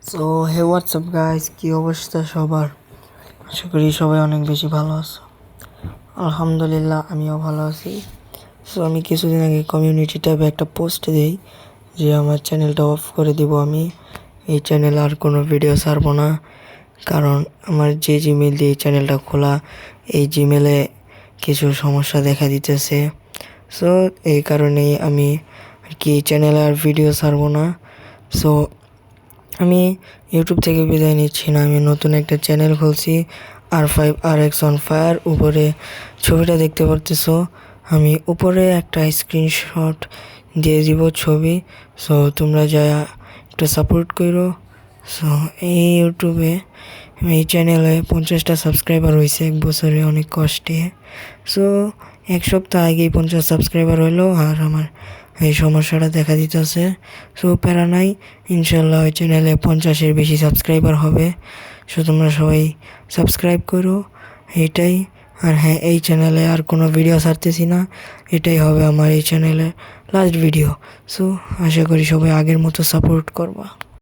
So hey WhatsApp guys, কি অবস্থা সবার? আশা করি সবাই অনেক বেশি ভালো আছো। আলহামদুলিল্লাহ, আমিও ভালো আছি। সো আমি কিছুদিন আগে কমিউনিটি ট্যাবে একটা পোস্ট দিই যে আমার চ্যানেলটা অফ করে দিব। আমি এই চ্যানেলে আর কোনো ভিডিও ছাড়বো না, কারণ আমার যে জিমেল দিয়ে এই চ্যানেলটা খোলা, এই জিমেলে কিছু সমস্যা দেখা দিতেছে। সো এই কারণেই আমি আর কি এই চ্যানেলে আর ভিডিও ছাড়বো না। সো আমি ইউটিউব থেকে বিদায় নিচ্ছি না, আমি নতুন একটা চ্যানেল খুলছি, R5RX on Fire। উপরে ছবিটা দেখতে পারতেছো, আমি উপরে একটা স্ক্রিনশট দিয়ে দিব ছবি। সো তোমরা যা একটা সাপোর্ট করো। সো এই ইউটিউবে এই চ্যানেলে 50টা সাবস্ক্রাইবার হয়েছে এক বছরে অনেক কষ্টে। সো এক সপ্তাহ আগেই 50 সাবস্ক্রাইবার হইলো, আর আমার এই সমস্যাটা দেখা দিতেছে। সো প্যারা নাই, ইনশাল্লাহ ওই চ্যানেলে 50-এর বেশি সাবস্ক্রাইবার হবে। সো তোমরা সবাই সাবস্ক্রাইব করো, এইটাই। আর হ্যাঁ, এই চ্যানেলে আর কোনো ভিডিও ছাড়তেছি না, এটাই হবে আমার এই চ্যানেলের লাস্ট ভিডিও। সো আশা করি সবাই আগের মতো সাপোর্ট করবা।